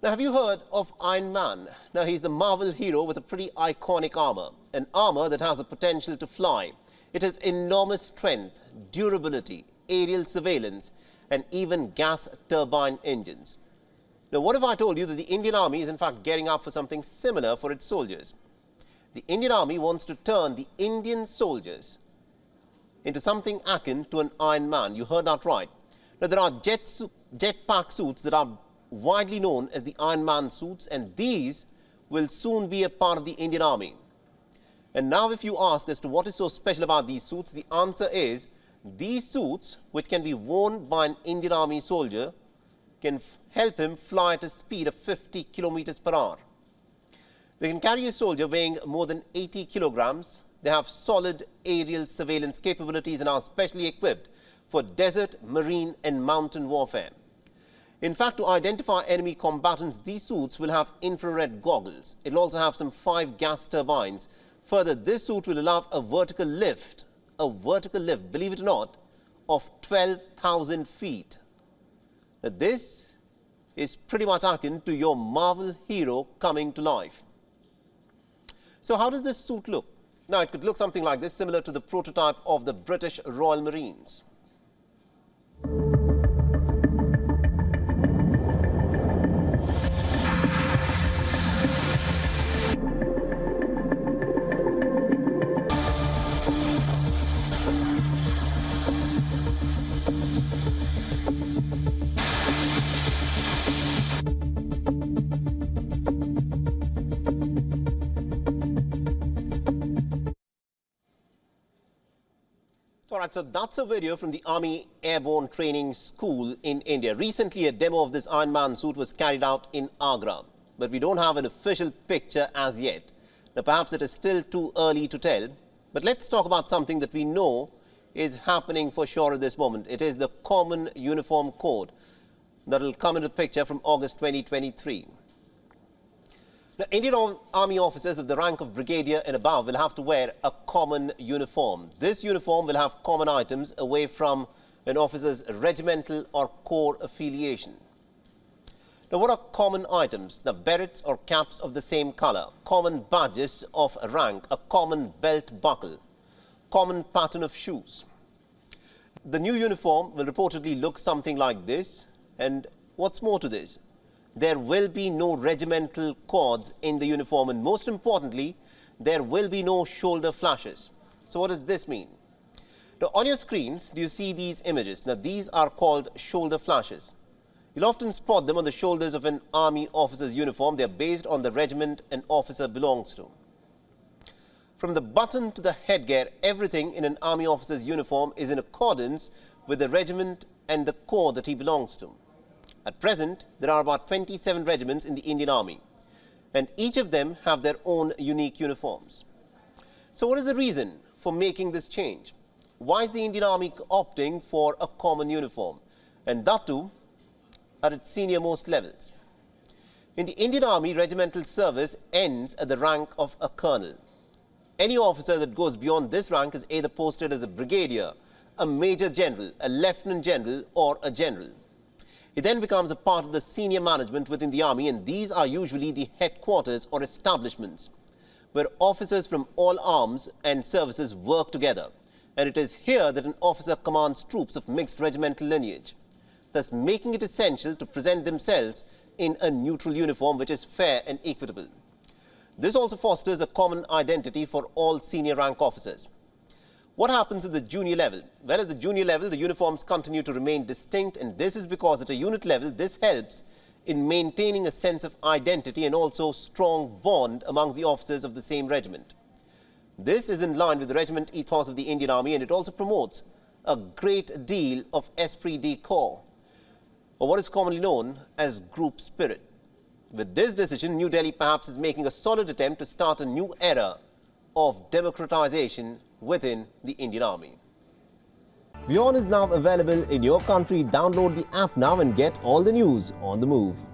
Now, have you heard of Iron Man? Now, he's the Marvel hero with a pretty iconic armor, an armor that has the potential to fly. It has enormous strength, durability, aerial surveillance, and even gas turbine engines. Now, what if I told you that the Indian Army is in fact gearing up for something similar for its soldiers? The Indian Army wants to turn the Indian soldiers into something akin to an Iron Man. You heard that right. Now, there are jetpack suits that are widely known as the Iron Man suits, and these will soon be a part of the Indian Army. And now if you ask as to what is so special about these suits, the answer is these suits, which can be worn by an Indian Army soldier, can help him fly at a speed of 50 kilometers per hour. They can carry a soldier weighing more than 80 kilograms. They have solid aerial surveillance capabilities and are specially equipped for desert, marine and mountain warfare. In fact, to identify enemy combatants, these suits will have infrared goggles. It will also have some 5 gas turbines. Further, this suit will allow a vertical lift, believe it or not, of 12,000 feet. Now, this is pretty much akin to your Marvel hero coming to life. So how does this suit look? Now, it could look something like this, similar to the prototype of the British Royal Marines. All right, so that's a video from the Army Airborne Training School in India. Recently, a demo of this Iron Man suit was carried out in Agra, but we don't have an official picture as yet. Now, perhaps it is still too early to tell, but let's talk about something that we know is happening for sure at this moment. It is the Common Uniform Code that will come into the picture from August 2023. Now, Indian Army officers of the rank of brigadier and above will have to wear a common uniform. This uniform will have common items away from an officer's regimental or corps affiliation. Now, what are common items? Now, berets or caps of the same color, common badges of rank, a common belt buckle, common pattern of shoes. The new uniform will reportedly look something like this, and what's more to this? There will be no regimental cords in the uniform, and most importantly, there will be no shoulder flashes. So what does this mean? Now, on your screens, do you see these images? Now, these are called shoulder flashes. You'll often spot them on the shoulders of an army officer's uniform. They are based on the regiment an officer belongs to. From the button to the headgear, everything in an army officer's uniform is in accordance with the regiment and the corps that he belongs to. At present, there are about 27 regiments in the Indian Army, and each of them have their own unique uniforms. So what is the reason for making this change? Why is the Indian Army opting for a common uniform, and that too at its senior-most levels? In the Indian Army, regimental service ends at the rank of a colonel. Any officer that goes beyond this rank is either posted as a brigadier, a major general, a lieutenant general, or a general. It then becomes a part of the senior management within the Army, and these are usually the headquarters or establishments where officers from all arms and services work together. And it is here that an officer commands troops of mixed regimental lineage, thus making it essential to present themselves in a neutral uniform which is fair and equitable. This also fosters a common identity for all senior rank officers. What happens at the junior level? Well, at the junior level, the uniforms continue to remain distinct, and this is because at a unit level, this helps in maintaining a sense of identity and also strong bond amongst the officers of the same regiment. This is in line with the regiment ethos of the Indian Army, and it also promotes a great deal of esprit de corps, or what is commonly known as group spirit. With this decision, New Delhi perhaps is making a solid attempt to start a new era of democratization within the Indian Army. WION is now available in your country. Download the app now and get all the news on the move.